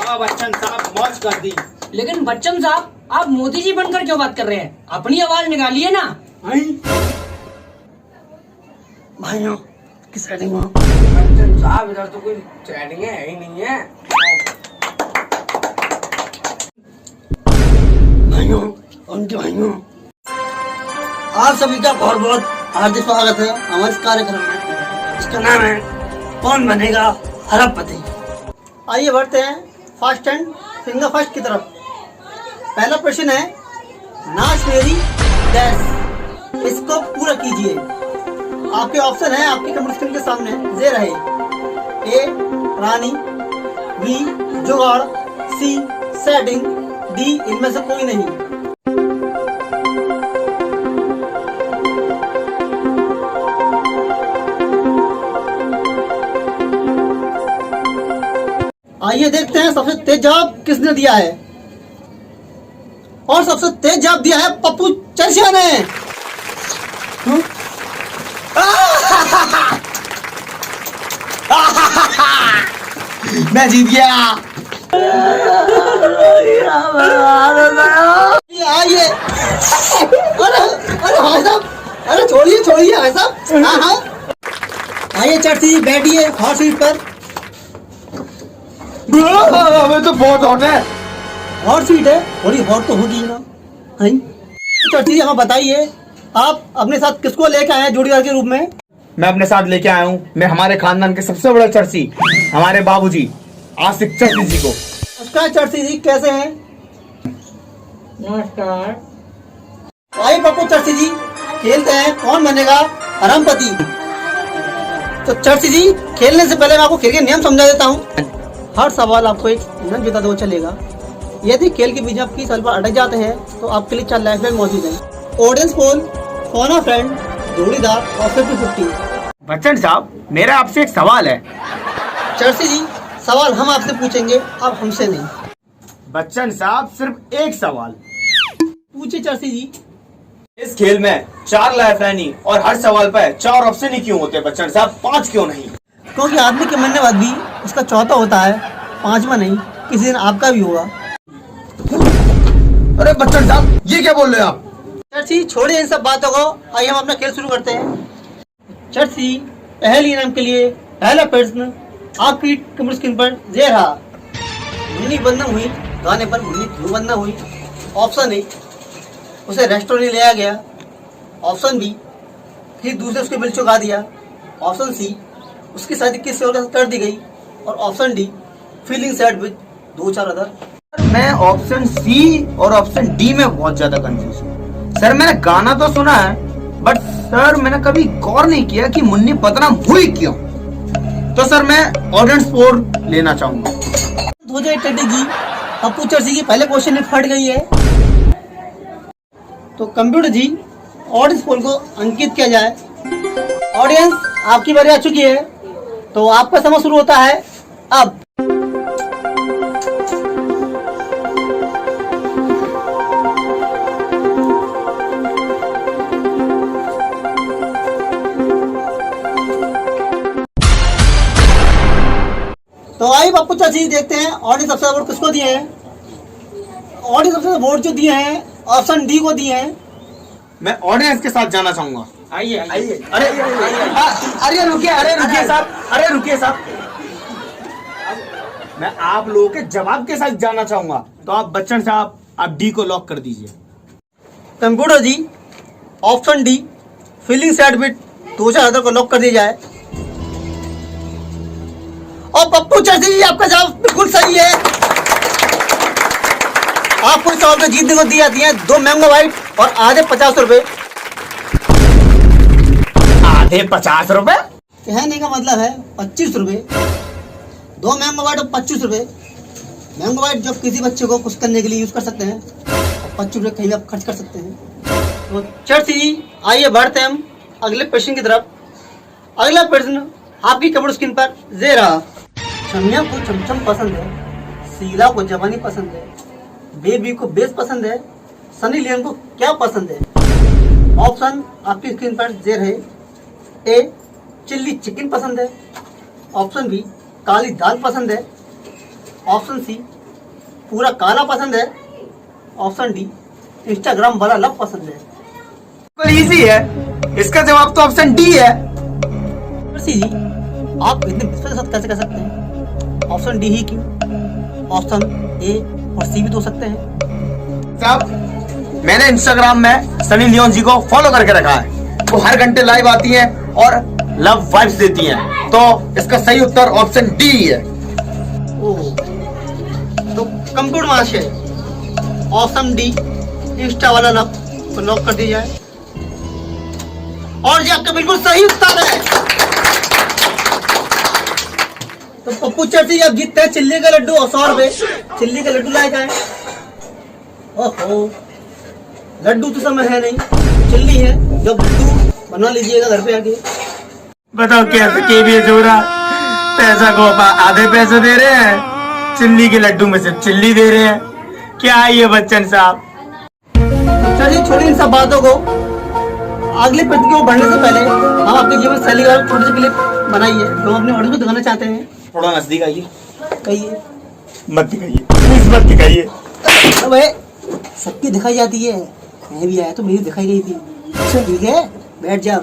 वाह बच्चन साहब, मौज कर दी। लेकिन बच्चन साहब, आप मोदी जी बनकर क्यों बात कर रहे हैं? अपनी आवाज निकालिए ना। भाइयों की सेटिंग हो। बच्चन साहब, इधर तो कोई सेटिंग है ही नहीं है। भाइयों, उनके भाइयों, आप सभी का बहुत बहुत हार्दिक स्वागत है हमारे इस कार्यक्रम में। इसका नाम है कौन बनेगा अरबपति। आइए बढ़ते हैं फास्ट एंड फिंगर फर्स्ट की तरफ। पहला प्रश्न है, नाच मेरी डैश, इसको पूरा कीजिए। आपके ऑप्शन है आपकी कंप्यूटर स्क्रीन के सामने दे रहे। ए रानी, बी जुगाड़, सी सेटिंग, डी इनमें से कोई नहीं। आइए देखते हैं सबसे तेज जवाब किसने दिया है। और सबसे तेज जवाब दिया है पप्पू चरसिया ने। मैं जीत गया। आइए, अरे भाई साहब, अरे छोड़िए छोड़िए भाई साहब। हाँ हाँ, आइए चर्ची बैठिए हॉट सीट पर। हमें तो बहुत हॉट है। हॉट सीट है, थोड़ी हॉट तो होगी ना। चर्ची हमें बताइए, आप अपने साथ किसको लेकर आए हैं जोड़ीदार के रूप में? मैं अपने साथ लेके आया हूँ, मैं हमारे खानदान के सबसे बड़े चर्ची, हमारे बाबूजी आसिफ चर्ची जी को। उसका चर्ची जी कैसे हैं? नमस्कार। आइए पप्पू चर्ची जी, खेलते हैं कौन बनेगा अरबपति। तो चर्ची जी, खेलने से पहले मैं आपको खेल के नियम समझा देता हूँ। हर सवाल आपको एक मिनट बता दो चलेगा। यदि खेल के बीच आपकी सवाल पर अटक जाते हैं तो आपके लिए 4 लाइफलाइन मौजूद है। ऑडियंस पोल, फोन अ फ्रेंड, जोड़ीदार और 50-50। बच्चन साहब, मेरा आपसे एक सवाल है। चर्ची जी, सवाल हम आपसे पूछेंगे, आप हमसे नहीं। बच्चन साहब, सिर्फ एक सवाल। पूछिए चर्ची जी। इस खेल में 4 लाइफलाइन और हर सवाल पर 4 ऑप्शन ही क्यों होते हैं बच्चन साहब, 5 क्यों नहीं? क्योंकि आदमी के मरने बाद भी उसका चौथा होता है, 5वां नहीं। किसी दिन आपका भी होगा। अरे बच्चन साहब, ये क्या बोल रहे हैं आप? चर्ची छोड़िए इन सब बातों को, आइए हम अपना खेल शुरू करते हैं। चर्ची, पहले इनाम के लिए पहला प्रश्न आपकी कंप्यूटर स्क्रीन पर ये रहा। मुन्नी बदनाम हुई गाने पर मुन्नी क्यों बदनाम हुई? ऑप्शन ए, उसे रेस्टोरेंट ले आया गया। ऑप्शन बी, फिर दूसरे उसके बिल चुका दिया। ऑप्शन सी, उसकी शादी किसी और के साथ कर दी गई। और option D, feeling sad with 2-4 other. मैं ऑप्शन सी और ऑप्शन डी में बहुत ज्यादा कंफ्यूज हूँ। सर, मैंने गाना तो सुना है, बट सर मैंने कभी गौर नहीं किया कि मुन्नी बदनाम हुई क्यों। तो सर मैं ऑडियंस पोल लेना चाहूंगा। हो जाए टेडी जी, पप्पू चर्ची की पहले क्वेश्चन में फट गई है। तो कंप्यूटर जी, ऑडियंस पोल को अंकित किया जाए। ऑडियंस, आपकी बारी आ चुकी है, तो आपका समय शुरू होता है अब। तो आइए पप्पू चाची, देखते हैं ऑडियंस सबसे वोट किसको दिए हैं। ऑडियंस सबसे वोट जो दिए हैं ऑप्शन डी को दिए हैं। मैं ऑडियंस के साथ जाना चाहूंगा। आइए आइए। अरे रुकिए साहब, अरे रुकिए साहब, मैं आप लोगों के जवाब के साथ जाना चाहूंगा। तो आप बच्चन साहब, आप डी को लॉक कर दीजिए। Computer ji, option D feeling sad with 2-4 other को लॉक कर दिया जाए। और पप्पू चाची जी, आपका जवाब बिल्कुल सही है। आपको इस सवाल में जीतने को दी जाती है 2 मैंगो वाइट और आधे 50 रुपए। आधे 50 रुपए? कहने का मतलब है 25 रुपए। 2 मैंगो वाइट और 25 रुपए। मैंगो वाइट जो किसी बच्चे को कुछ करने के लिए यूज कर सकते हैं, और 25 रुपए कहीं भी आप खर्च कर सकते हैं। तो चर्ची जी, आइए बढ़ते हैं हम अगले प्रश्न की तरफ। अगला प्रश्न आपकी कंप्यूटर स्क्रीन पर ये रहा। शमिया को चमचम पसंद है, शीला को जवानी पसंद है, बेबी को बेस पसंद है, सनी लियोन को क्या पसंद है? ऑप्शन आपकी स्क्रीन पर ये रहे। ए, चिल्ली चिकन पसंद है। ऑप्शन बी, काली दाल पसंद है। ऑप्शन सी, पूरा काला पसंद है, ऑप्शन डी इंस्टाग्राम वाला लव पसंद है। बिल्कुल इजी है, इसका जवाब तो ऑप्शन डी है। जी आप इतने विश्वास के साथ कैसे कह सकते हैं ऑप्शन डी ही क्यों? ऑप्शन ए और सी भी तो हो सकते हैं। साहब मैंने इंस्टाग्राम में सनी लियोन जी को फॉलो करके रखा है, वो हर घंटे लाइव आती हैं और लव वाइब्स देती हैं, तो इसका सही उत्तर ऑप्शन डी है। ओह, तो कंप्यूटर महाशय ऑप्शन डी इंस्टा वाला लव को लॉक कर दिया जाए। और ये आपका बिल्कुल सही उत्तर है। तो पप्पू चर्ची आप जीतते हैं चिल्ली का लड्डू और 100 रुपए। चिल्ली का लड्डू लाए जाए। ओहो, लड्डू तो समय है नहीं, चिल्ली है, जब लड्डू बना लीजिएगा घर पे आके। बताओ कैसे केबीएस हो रहा, पैसा को आधे पैसे दे रहे हैं, चिल्ली के लड्डू में सिर्फ चिल्ली दे रहे हैं। क्या है ये बच्चन साहब? चलिए छोड़िए इन सब बातों को, अगले प्रश्न को बढ़ने से पहले हम आपके जीवन शैली का छोटे से क्लिप बनाइए जो हम अपने ऑडियंस को दिखाना चाहते हैं। थोड़ा नजदीक आइए। कहिए। मत दिखाइए, प्लीज मत दिखाइए। अबे सबकी दिखाई जाती है, मैं भी आया तो मेरी दिखाई गई थी। अच्छा ठीक है, बैठ जाओ।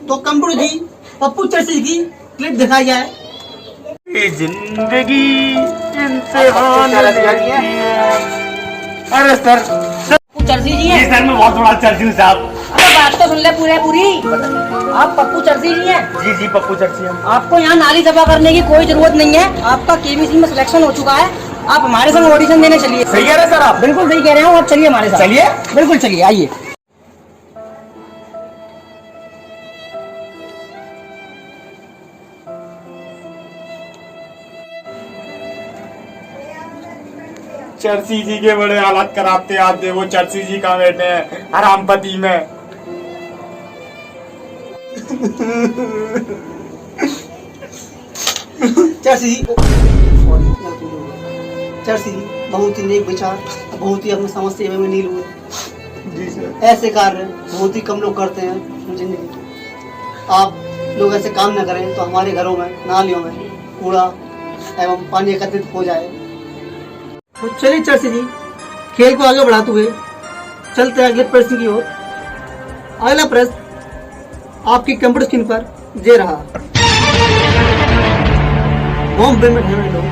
तो कंप्यूटर जी पप्पू चर्ची की क्लिप दिखाई जाए। ये जिंदगी इम्तिहान है। अरे सर पप्पू चर्ची जी ये हैं? सर मैं बहुत बड़ा चर्ची हूँ साहब। अरे बात तो सुन ले पूरी। आप पप्पू चर्ची जी हैं? जी जी पप्पू चर्ची है। आपको यहाँ नाली सफा करने की कोई जरूरत नहीं है, आपका केबीसी में सिलेक्शन हो चुका है, आप हमारे संग ऑडिशन देने चलिए। सही कह रहे हैं सर आप? बिल्कुल सही कह रहे हो, आप चलिए हमारे साथ। चलिए। बिल्कुल चलिए, आइए। चर्ची जी के बड़े हालात कराते आते, वो चर्ची जी कहाँ बैठे हैं हरामपति में। चर्ची जी चर्ची जी बहुत ही नेक विचार, बहुत ही अपनी समस्या में नील हुए। जी सर। ऐसे कार्य बहुत ही कम लोग करते हैं जिंदगी। आप लोग ऐसे काम न करें तो हमारे घरों में, नालियों में कूड़ा एवं पानी एकत्रित हो जाए। तो चलिए चर्ची जी खेल को आगे बढ़ाते हुए चलते हैं अगले प्रश्न की ओर। अगला प्रश्न आपकी कंप्यूटर स्क्रीन पर दे रहा। बॉम्बे में रहने वाले लोग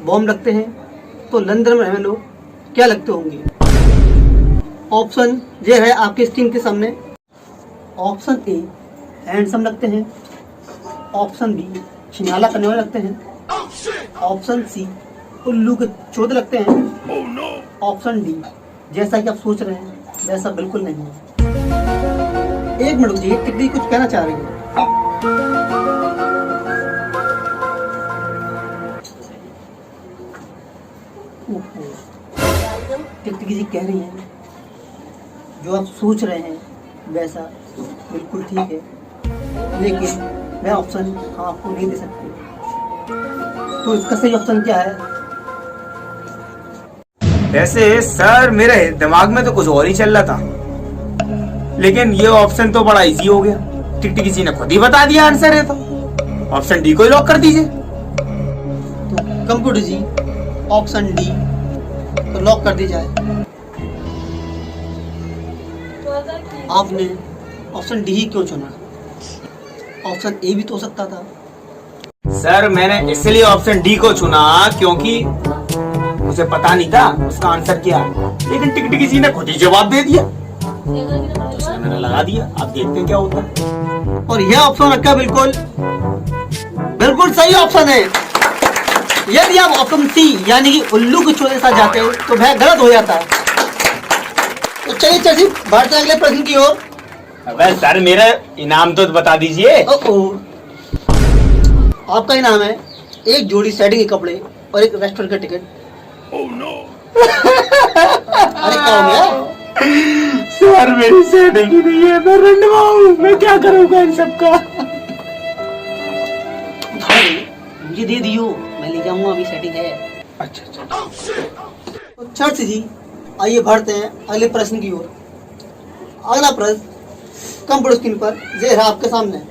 बॉम्ब लगते हैं तो लंदन में रहने वाले लोग क्या लगते होंगे? ऑप्शन ये है आपकी स्क्रीन के सामने। ऑप्शन ए हैंडसम लगते हैं, ऑप्शन बी छिनाला करने वाले लगते हैं, ऑप्शन सी उल्लू के चौधे लगते हैं, ऑप्शन डी जैसा कि आप सोच रहे हैं वैसा बिल्कुल नहीं है। एक मिनट जी, टिकड़ी कुछ कहना चाह रही है। टिकड़ी जी कह रही हैं जो आप सोच रहे हैं वैसा बिल्कुल ठीक है, लेकिन मैं ऑप्शन आपको नहीं दे सकती। तो इसका सही ऑप्शन क्या है? वैसे सर मेरे दिमाग में तो कुछ और ही चल रहा था, लेकिन ये ऑप्शन तो बड़ा इजी हो गया। टिकटिकी जी ने खुद ही बता दिया आंसर है, तो ऑप्शन डी को ही लॉक कर दीजिए। तो कंप्यूटर जी ऑप्शन डी तो लॉक कर दी जाए। आपने ऑप्शन डी ही क्यों चुना? ऑप्शन ए भी तो हो सकता था। सर मैंने इसलिए ऑप्शन डी को चुना क्योंकि मुझे पता नहीं था उसका आंसर क्या है, लेकिन टिकटिकी जी ने खुद ही जवाब दे दिया तो सर मैंने लगा दिया। आप देखते हैं क्या होता है। और यह ऑप्शन रखा बिल्कुल बिल्कुल सही ऑप्शन है। यदि आप ऑप्शन सी यानी कि उल्लू के चौधे के साथ जाते हैं तो वह गलत हो जाता है। तो चलिए चलिए बढ़ते हैं अगले प्रश्न की ओर। अबे सर मेरा इनाम तो बता दीजिए। आपका इनाम है एक जोड़ी सेटिंग के कपड़े और एक रेस्टोरेंट का टिकट। अरे क्या हो गया? सर मेरी सेटिंग ही नहीं है, मैं रंडवा हूँ, मैं क्या करूँगा इन सबका। मुझे दे दियो, मैं ले जाऊंगा, अभी सेटिंग है। अच्छा। तो चर्च जी आइए बढ़ते हैं अगले प्रश्न की ओर। अगला प्रश्न कंप्यूटर स्क्रीन पर ये रहा आपके सामने।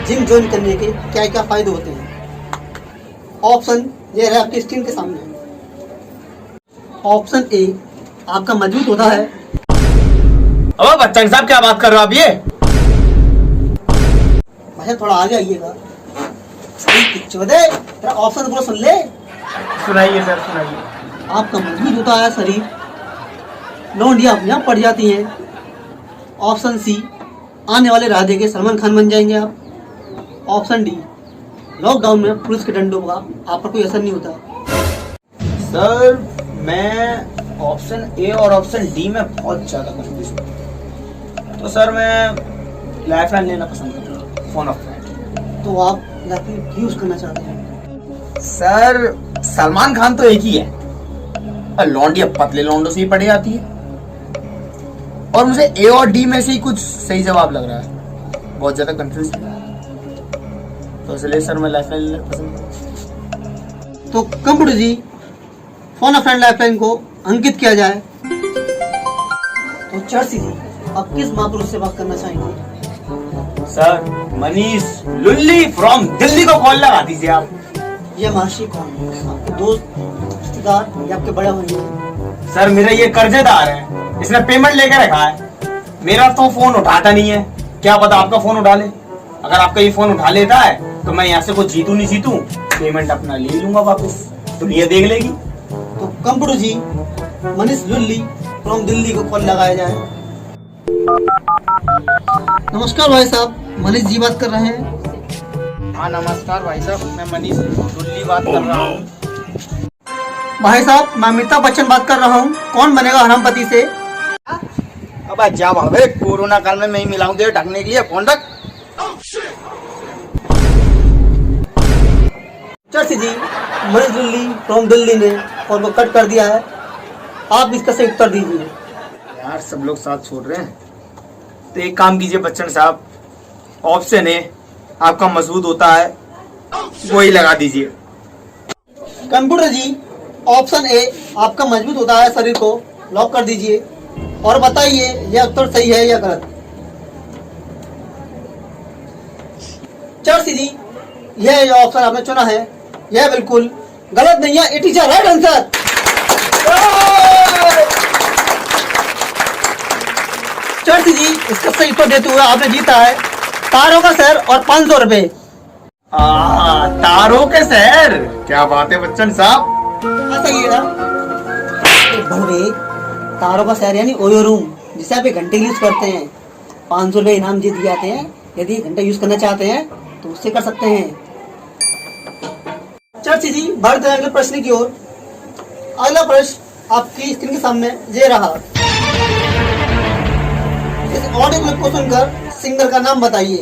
जिम ज्वाइन करने के क्या क्या फायदे होते हैं? ऑप्शन ये रहा आपकी स्क्रीन के सामने। ऑप्शन ए आपका मजबूत होता है। अब बच्चन साहब क्या बात कर रहे हो आप ये? भाई थोड़ा आगे आइएगा। चौदह तेरा ऑप्शन पूरा सुन ले। सुनाइए सर, सुनाइए। आपका मजबूत होता है शरीर, लौंडियां अपने आप पड़ जाती हैं। ऑप्शन सी आने वाले राधे के सलमान खान बन जाएंगे आप। ऑप्शन डी लॉकडाउन में पुलिस के डंडों का आप पर कोई असर नहीं होता। सर मैं ऑप्शन ए और ऑप्शन डी में बहुत ज्यादा कंफ्यूज हूँ, तो सर मैं लाइफलाइन लेना पसंद करूँगा, फोन ऑफ फ्रेंड। तो आप लाइफलाइन यूज करना चाहते हैं? सर सलमान खान तो एक ही है और लौंडिया पतले लौंडों से ही पड़ जाती है, और मुझे ए और डी में से ही कुछ सही जवाब लग रहा है, बहुत ज्यादा कंफ्यूज है, तो इसलिए सर मैं लाइफलाइन लेना पसंद करूँगा। तो कंप्यूटर जी फोन फ्रेंड लाइफलाइन को अंकित किया जाए। तो चर्ची जी आप किस महापुरुष से बात करना चाहेंगे? सर मनीष लुल्ली फ्रॉम दिल्ली को कॉल लगा दीजिए आप। ये महाशय कौन है? आपके दोस्त, रिश्तेदार या आपके बड़े भाई हैं? सर मेरा ये कर्जेदार है, इसने पेमेंट लेके रखा है, मेरा तो फोन उठाता नहीं है, क्या पता आपका फोन उठा ले। अगर आपका ये फोन उठा लेता है तो मैं यहाँ से कुछ जीतू नहीं जीतू, पेमेंट अपना ले लूंगा वापस, दुनिया देख लेगी। तो कंप्यूटर जी मनीष लुल्ली फ्रॉम दिल्ली को कॉल लगाया जाए। नमस्कार भाई साहब, मनीष जी बात कर रहे हैं। हाँ नमस्कार भाई साहब, मैं मनीष लुल्ली बात कर रहा हूँ। भाई साहब मैं अमिताभ बच्चन बात कर रहा हूँ, कौन बनेगा हरामपति से? अब जा भावे, कोरोना काल में मैं ही मिलाऊं दे ढकने के लिए, फोन रख। चर्ची जी मनीष लुल्ली फ्रॉम दिल्ली ने कॉल को कट कर दिया है, आप इसका सही उत्तर दीजिए। यार सब लोग साथ छोड़ रहे हैं, तो एक काम कीजिए बच्चन साहब, ऑप्शन ए आपका मजबूत होता है वही लगा दीजिए। कंप्यूटर जी ऑप्शन ए आपका मजबूत होता है शरीर को लॉक कर दीजिए और बताइए यह उत्तर सही है या गलत। चर्ची जी यह जो ऑप्शन आपने चुना है यह बिल्कुल गलत नहीं है, it is a right answer. चर्ची जी इसका सही उत्तर देते हुए आपने जीता है तारों का शहर और 500 रुपए। तारों के शहर, क्या बात है बच्चन साहब। सही है ना? भव्य तारों का शहर यानी ओयो रूम, जिसे आप एक घंटे यूज करते हैं, 500 रुपए इनाम जीत जाते हैं। यदि एक घंटा यूज करना चाहते हैं तो उससे कर सकते हैं। चर्ची जी बढ़ते हैं अगले प्रश्न की ओर। अगला प्रश्न आपकी स्क्रीन के सामने ये रहा। इस ऑडियो क्लिप को सुनकर सिंगर का नाम बताइए।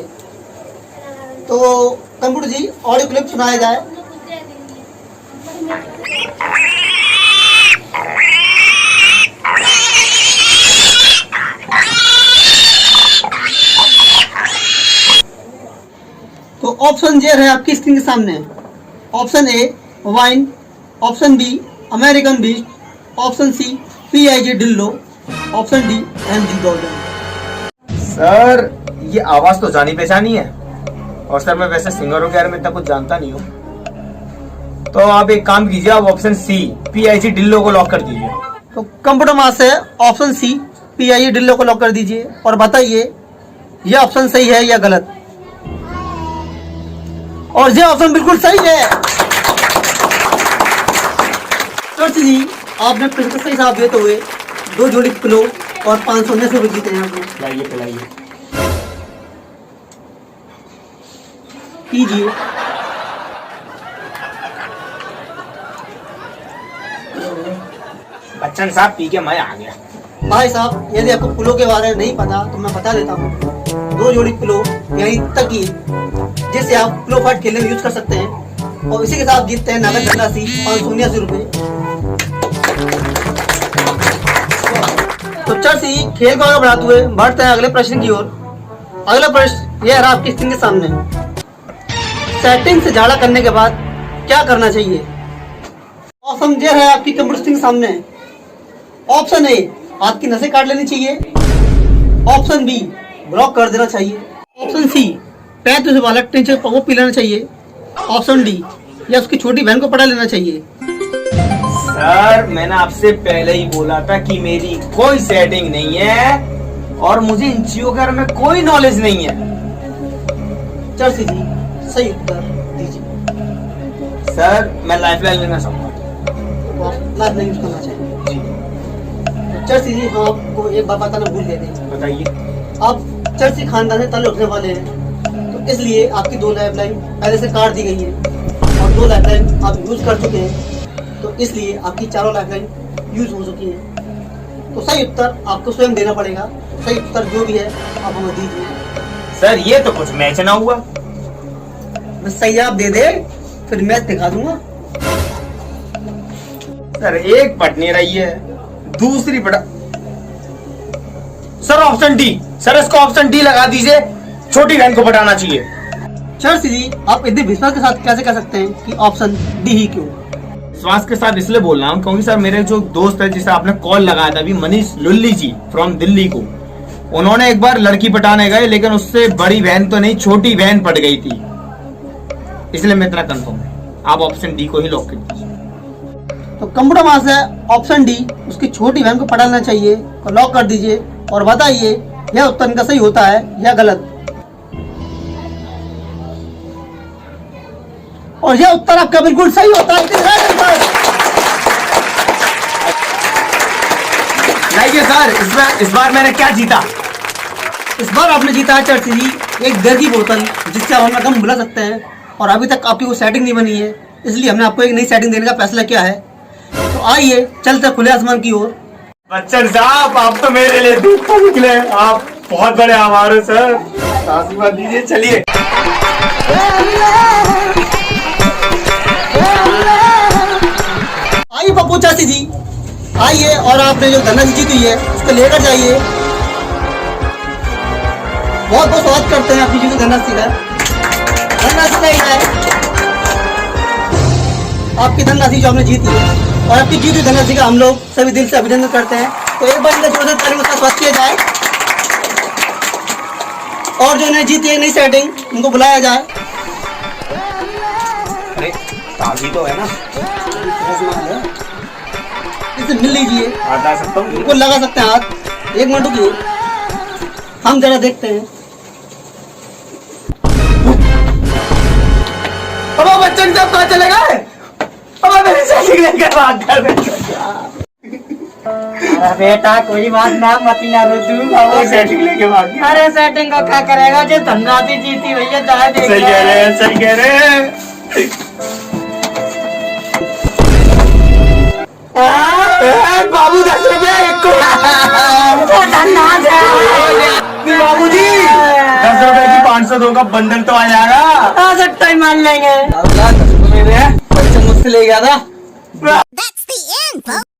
तो कंप्यूटर जी ऑडियो क्लिप सुनाया जाए। तो ऑप्शन जे है आपकी स्क्रीन के सामने। Option A wine, option B American beach, option C PIG डिल्लो, option D MG Gordon. Sir ये आवाज तो जानी पहचानी है, और सर मैं वैसे सिंगरों के बारे में इतना कुछ जानता नहीं हूँ, तो आप एक काम कीजिए, आप ऑप्शन सी PIG डिल्लो को लॉक कर दीजिए। तो कंप्यूटर मास से ऑप्शन सी PIG डिल्लो को लॉक कर दीजिए और बताइए यह ऑप्शन सही है या गलत। और ये ऑप्शन बिल्कुल सही है। चर्ची जी आपने प्रश्न का सही जवाब देते हुए 2 जोड़ी पिलो और 519 रुपए जीते हैं। आपको खिलाइए खिलाइए। कीजिए। बच्चन साहब पी के मैं आ गया। भाई साहब यदि आपको पिलो के बारे में नहीं पता तो मैं बता देता हूँ। 2 जोड़ी पिलो यानी तकिए जिससे आप पिलो फाइट खेलने में यूज कर सकते हैं, और इसी के साथ जीतते हैं नगद धनराशि 579 रुपए। तो चर्ची खेल को आगे बढ़ाते हुए बढ़ते हैं अगले प्रश्न की ओर। अगला प्रश्न यह रहा आपकी स्क्रीन के सामने। सेटिंग से झाड़ा करने के बाद क्या करना चाहिए? ऑप्शन जे है आपकी कंप्यूटर स्क्रीन के सामने। ऑप्शन ए आपकी नसें काट लेनी चाहिए, ऑप्शन बी ब्लॉक कर देना चाहिए, ऑप्शन सी 35 वाला टेंशन को पी लेना चाहिए, ऑप्शन डी या उसकी छोटी बहन को पढ़ा लेना चाहिए। सर मैंने आपसे पहले ही बोला था कि मेरी कोई सेटिंग नहीं है और मुझे इन चीजों के बारे में कोई नॉलेज नहीं है। चर्ची जी सही उत्तर दीजिए। सर मैं लाइफलाइन लेना चाहूंगा। तो आप लाइफ लाइन यूज करना चाहिए। चर्ची जी हम आपको एक बात बताना भूल गए थे। बताइए। आप चर्ची खानदान से ताल्लुक रखने वाले हैं, तो इसलिए आपकी 2 लाइफ लाइन पहले से काट दी गई है और 2 लाइफ लाइन आप यूज कर चुके हैं, तो इसलिए आपकी 4 लाइफ लाइन यूज हो चुकी है। तो सही उत्तर आपको स्वयं देना पड़ेगा। सही उत्तर जो भी है आप हमें दीजिए। सर ये तो कुछ मैच ना हुआ। बस सही आप दे दे फिर मैच दिखा दूंगा। सर एक पट नहीं रही है, दूसरी पटा। Sir option D. सर इसको ऑप्शन डी लगा दीजिए, छोटी बहन को पटाना चाहिए। चर्ची जी आप इतने विश्वास के साथ कैसे कह सकते हैं कि ऑप्शन डी ही क्यों? विश्वास के साथ इसलिए बोल रहा हूँ क्योंकि सर मेरे जो दोस्त है जिसे आपने कॉल लगाया था अभी, मनीष लुल्ली जी फ्रॉम दिल्ली को, उन्होंने एक बार लड़की पटाने गए लेकिन उससे बड़ी बहन तो नहीं छोटी बहन पट गई थी, इसलिए मैं इतना कंफर्म है। आप ऑप्शन डी को ही लॉक कर दीजिए। तो कंप्यूटर मास है ऑप्शन डी, उसकी छोटी बहन को पढ़ाना चाहिए, तो लॉक कर दीजिए और बताइए यह उत्तर इनका सही होता है या गलत। और यह उत्तर आपका बिल्कुल सही होता है। देखिए सर इस बार मैंने क्या जीता? इस बार आपने जीता है चर्ची जी एक बियर की बोतल, जिससे आप हमें कम बुला सकते हैं, और अभी तक आपकी कोई सेटिंग नहीं बनी है, इसलिए हमने आपको एक नई सेटिंग देने का फैसला किया है। तो आइए चलते खुले आसमान की ओर। बच्चन साहब आप तो मेरे लिए दूध निकले, आप बहुत बड़े आभार हो सर, आशीर्वाद दीजिए। चलिए आइए पप्पू चाची जी आइए, और आपने जो धनराशि जीती है उसको लेकर जाइए। बहुत बहुत स्वागत करते हैं आपकी जीती धनराशि का। धनराशि नहीं है आपकी धनराशि जो हमने जीती है, और आपकी जीती धनराशि का हम लोग सभी दिल से अभिनंदन करते हैं। तो एक बार इनका जोर से तालियों का स्वागत किया जाए, और जो इन्हें जीती है नई सेटिंग उनको बुलाया जाए। अरे ताली तो है ना, इसे मिल लीजिए, बता सकता हूँ। उनको लगा सकते हैं हाथ। 1 मिनट रुकिए, हम जरा देखते हैं। अब बच्चन साहब कहाँ चले गए? अब मेरी सेटिंग लेकर भाग गए। अरे बेटा कोई बात ना, मती ना रो तू। सेटिंग लेके भाग गया। अरे सेटिंग को क्या करेगा, जो धनराशि जीती भैया जाए देख। सही कह रहे हैं, सही कह रहे हैं। बाबू 10 रुपए एक को। बाबू जी 10 रुपए की 502 का बंडल तो आ जाएगा। सकता ही मान लेंगे। 10 रुपए मेरे हैं, बच्चे मुझसे ले गया था। That's the end, folks.